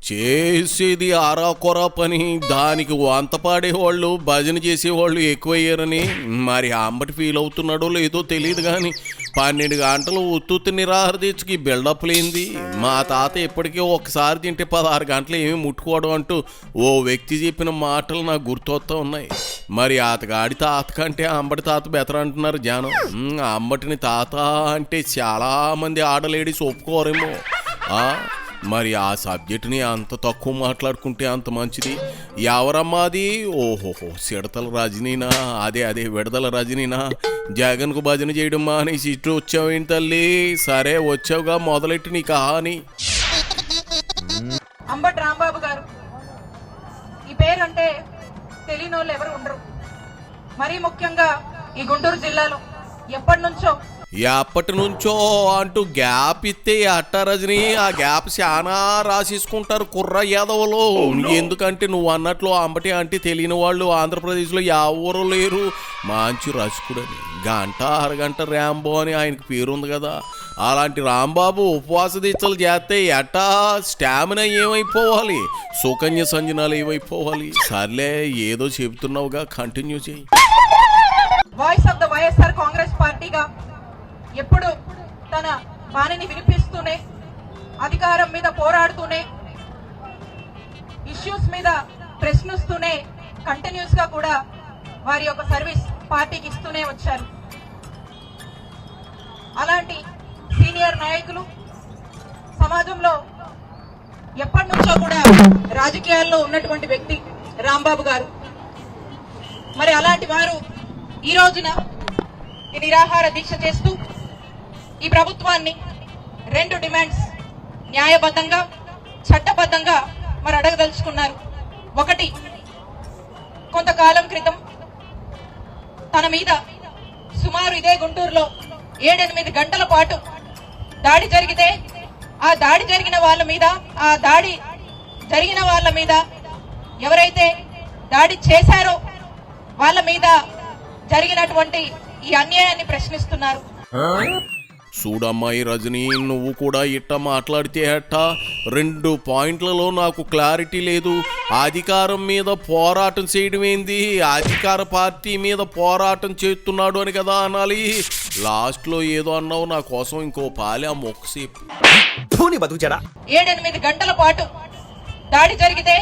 చేసేది ఆరాకొరా పని, దానికి వంత పాడేవాళ్ళు భజన చేసేవాళ్ళు ఎక్కువయ్యారని మరి అంబటి ఫీల్ అవుతున్నాడో లేదో తెలియదు. కానీ 12 గంటలు ఉత్తుత్తి నిరాహార దీక్షకి బిల్డప్ లేనిది. మా తాత ఎప్పటికీ ఒకసారి తింటే 16 గంటలు ఏమీ ముట్టుకోవడం అంటూ ఓ వ్యక్తి చెప్పిన మాటలు నాకు గుర్తొస్తూ ఉన్నాయి. మరి అతగాడి తాత కంటే అంబటి తాత బెటర్ అంటున్నారు జనం. అంబటిని తాత అంటే చాలామంది ఆడలేడీస్ ఒప్పుకోరేమో. మరి ఆ సబ్జెక్టుని అంత తక్కువ మాట్లాడుకుంటే అంత మంచిది. ఎవరమ్మా అది? ఓహోహో, సిడతల రజనీనా? అదే విడదల రజనీనా? జగన్కు భజన చేయడం మానేసి ఇటు వచ్చావేంటి తల్లి? సరే వచ్చావుగా, మొదలెట్టి నీ కహాని. అంబటి రాంబాబు గారు ఈ పేరు అంటే తెలియని వాళ్ళు ఎవరు ఉండరు. మరీ ముఖ్యంగా ఈ గుంటూరు జిల్లాలో ఎప్పటి నుంచో అంటూ గ్యాప్ ఇస్తే అట్ట రజని, ఆ గ్యాప్ చాలా రాసేసుకుంటారు కుర్ర యాదవులు. ఎందుకంటే నువ్వు అన్నట్లు అంబటి అంటే తెలియని వాళ్ళు ఆంధ్రప్రదేశ్లో ఎవరు లేరు. మంచి రసికుడని, గంట అరగంట రాంబో అని ఆయనకు పేరుంది కదా. అలాంటి రాంబాబు ఉపవాస దీక్షలు చేస్తే ఎట్టా స్టామినా ఏమైపోవాలి, సుకన్య సంజనాలు ఏమైపోవాలి? సర్లే ఏదో చెబుతున్నావుగా, కంటిన్యూ చేయి. Voice of the YSR Congress పార్టీగా ఎప్పుడు తన బాణిని వినిపిస్తూనే, అధికారం మీద పోరాడుతూనే, ఇష్యూస్ మీద ప్రశ్నిస్తూనే కంటిన్యూస్ గా కూడా వారి యొక్క సర్వీస్ పార్టీకి ఇస్తూనే వచ్చారు. అలాంటి సీనియర్ నాయకులు సమాజంలో ఎప్పటి నుంచో కూడా రాజకీయాల్లో ఉన్నటువంటి వ్యక్తి రాంబాబు గారు. మరి అలాంటి వారు ఈ రోజున ఈ నిరాహార దీక్ష చేస్తూ ఈ ప్రభుత్వాన్ని 2 డిమాండ్స్ న్యాయబద్ధంగా, చట్టబద్ధంగా మరి అడగదలుచుకున్నారు. ఒకటి, కొంతకాలం క్రితం తన మీద సుమారు ఇదే గుంటూరులో 7-8 గంటల పాటు దాడి జరిగితే, ఆ దాడి జరిగిన వాళ్ళ మీద ఎవరైతే దాడి చేశారో వాళ్ళ మీద జరిగినటువంటి ఈ అన్యాయాన్ని ప్రశ్నిస్తున్నారు. చూడమ్మాయి రజని, నువ్వు కూడా ఇట్ట మాట్లాడితే అట్ట 2 పాయింట్లలో నాకు క్లారిటీ లేదు. అధికారం మీద పోరాటం చేయడం ఏంది? అధికార పార్టీ మీద పోరాటం చేస్తున్నాడు అని కదా అనాలి. లాస్ట్లో ఏదో అన్నావు, నా కోసం ఇంకో పాలి ఆ మొక్కసేపు. 7-8 గంటల పాటు దాడి జరిగితే,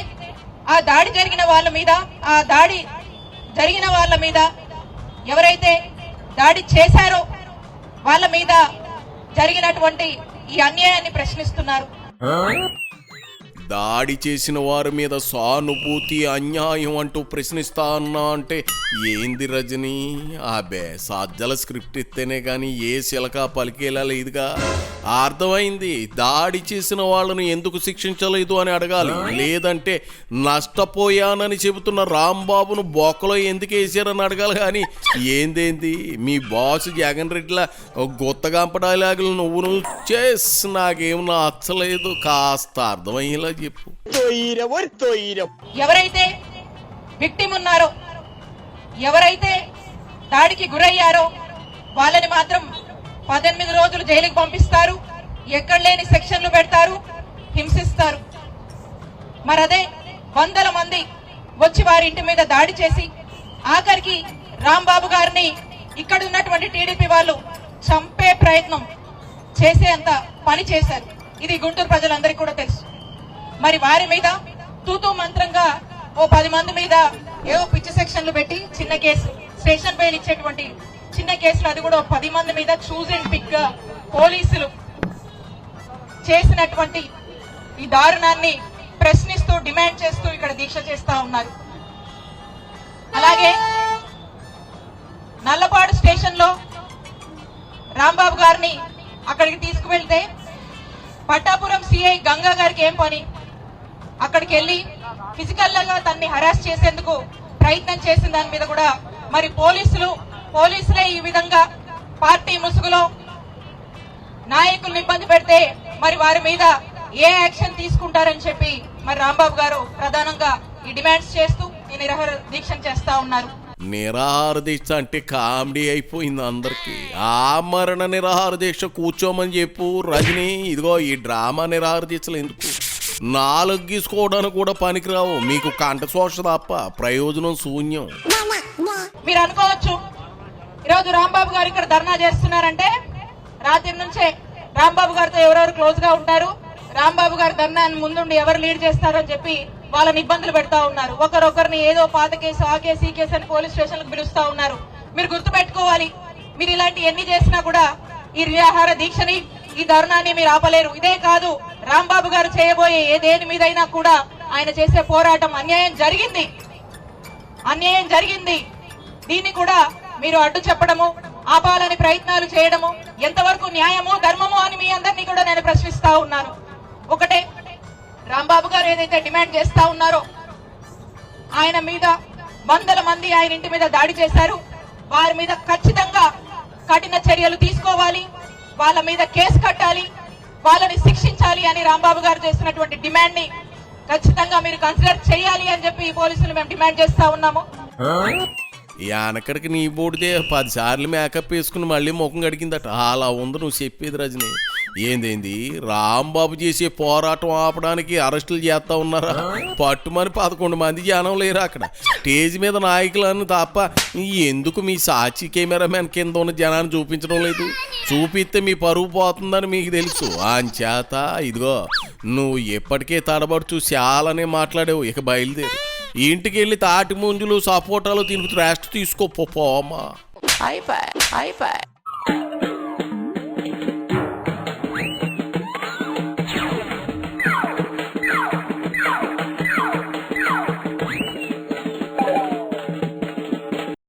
ఆ దాడి జరిగిన వాళ్ళ మీద ఎవరైతే దాడి చేశారో వాళ్ళ మీద జరిగినటువంటి ఈ అన్యాయాన్ని ప్రశ్నిస్తున్నారు. దాడి చేసిన వారి మీద సానుభూతి, అన్యాయం అంటూ ప్రశ్నిస్తా అన్నా అంటే ఏంది రజని? అబ్బే, సజ్జల స్క్రిప్ట్ ఇస్తేనే కానీ ఏ శిలక పలికేలా లేదుగా. అర్థమైంది, దాడి చేసిన వాళ్ళను ఎందుకు శిక్షించలేదు అని అడగాలి. లేదంటే నష్టపోయానని చెబుతున్న రాంబాబును బొక్కలో ఎందుకు వేసారని అడగాలి. కానీ ఏందేంది మీ బాస్ జగన్ రెడ్డిలా గొత్తగంప డైలాగులు నువ్వు చేసి నాకేం నచ్చలేదు. కాస్త అర్థమయ్యేలా చెప్పు. ఎవరైతే విక్టిమ్ ఉన్నారో, ఎవరైతే దాడికి గురయ్యారో వాళ్ళని మాత్రం 18 రోజులు జైలుకి పంపిస్తారు, ఎక్కడ లేని సెక్షన్లు పెడతారు, హింసిస్తారు. మరదే 100 మంది వచ్చి వారి ఇంటి మీద దాడి చేసి ఆఖరికి రాంబాబు గారిని ఇక్కడ ఉన్నటువంటి టీడీపీ వాళ్ళు చంపే ప్రయత్నం చేసేంత పని చేశారు. ఇది గుంటూరు ప్రజలందరికీ కూడా తెలుసు. మరి వారి మీద తూతూ మంత్రంగా ఓ 10 మంది మీద ఏవో పిచ్చి సెక్షన్లు పెట్టి చిన్న కేసు, స్టేషన్ బెయిల్ ఇచ్చేటువంటి చిన్న కేసులు, అది కూడా 10 మంది మీద చూజ్ అండ్ పిక్ గా పోలీసులు చేసినటువంటి ఈ దారుణాన్ని ప్రశ్నిస్తూ, డిమాండ్ చేస్తూ ఇక్కడ దీక్ష చేస్తా ఉన్నారు. అలాగే నల్లపాడు స్టేషన్ లో రాంబాబు గారిని అక్కడికి తీసుకువెళ్తే పట్టాపురం సిఐ గంగా గారికి ఏం పని? అక్కడికి వెళ్లి ఫిజికల్ గా తన్ని హరాస్ చేసేందుకు ప్రయత్నం చేసిన దాని మీద కూడా మరి పోలీసులే ఈ విధంగా పార్టీ ముసుగులో నాయకుల్ని ఇబ్బంది పెడితే మరి వారి మీద ఏ యాక్షన్ తీసుకుంటారని చెప్పి మరి రాంబాబు గారు ప్రధానంగా ఈ డిమాండ్స్ చేస్తూ ఈ నిరాహార దీక్ష చేస్తా ఉన్నారు. నిరాహార దీక్ష అంటే కామెడీ అయిపోయింది అందరికి. ఆమరణ నిరాహార దీక్ష కూర్చోమని చెప్పు రజని. ఇదిగో ఈ డ్రామా నిరాహార దీక్షలు ఎందుకు? నాలుగు గీసుకోవడానికి కూడా పనికిరావు, మీకు కంట శోష తప్ప ప్రయోజనం శూన్యం. మీరు అనుకోవచ్చు ఈరోజు రాంబాబు గారు ఇక్కడ ధర్నా చేస్తున్నారంటే రాత్రి నుంచే రాంబాబు గారితో ఎవరెవరు క్లోజ్ గా ఉంటారు, రాంబాబు గారి ధర్నాన్ని ముందుండి ఎవరు లీడ్ చేస్తారు అని చెప్పి వాళ్ళని ఇబ్బందులు పెడతా ఉన్నారు. ఒకరొకరిని ఏదో పాత కేసు ఆ కేసు ఈ కేసు అని పోలీస్ స్టేషన్లకు పిలుస్తా ఉన్నారు. మీరు గుర్తుపెట్టుకోవాలి, మీరు ఇలాంటి ఎన్ని చేసినా కూడా ఈ నిరాహార దీక్షని ఈ ధర్నాన్ని మీరు ఆపలేరు. ఇదే కాదు, రాంబాబు గారు చేయబోయే ఏ దేని మీదైనా కూడా ఆయన చేసే పోరాటం అన్యాయం జరిగింది. దీన్ని కూడా మీరు అడ్డు చెప్పడము, ఆపాలని ప్రయత్నాలు చేయడము ఎంతవరకు న్యాయమో ధర్మమో అని మీ అందరినీ కూడా నేను ప్రశ్నిస్తా ఉన్నాను. ఒకటే, రాంబాబు గారు ఏదైతే డిమాండ్ చేస్తా ఉన్నారో, ఆయన మీద వందల మంది ఆయన ఇంటి మీద దాడి చేశారు, వారి మీద ఖచ్చితంగా కఠిన చర్యలు తీసుకోవాలి, వాళ్ళ మీద కేసు కట్టాలి, వాళ్ళని శిక్షించాలి అని రాంబాబు గారు చేస్తున్నటువంటి డిమాండ్ ని ఖచ్చితంగా మీరు కన్సిడర్ చేయాలి అని చెప్పి ఈ పోలీసులు మేము డిమాండ్ చేస్తా ఉన్నాము. వెనకడికి నీ బోడితే 10 సార్లు మేకప్ వేసుకుని మళ్ళీ ముఖం గడిగిందట. అలా ఉంది నువ్వు చెప్పేది రజని. ఏందేంది, రాంబాబు చేసే పోరాటం ఆపడానికి అరెస్టులు చేస్తా ఉన్నారా? పట్టుమని 11 మంది జనం లేరు అక్కడ. స్టేజ్ మీద నాయకులను తప్ప ఎందుకు మీ సాక్షి కెమెరామెన్ కింద ఉన్న జనాన్ని చూపించడం లేదు? చూపిస్తే మీ పరువు పోతుందని మీకు తెలుసు. అంచేత ఇదిగో నువ్వు ఎప్పటికే తడబడుచు చాలానే మాట్లాడావు, ఇక బయలుదేరు. ఇంటికి వెళ్ళి తాటి ముంజులు సపోటాలు తిని రెస్ట్ తీసుకో పోమ్మా.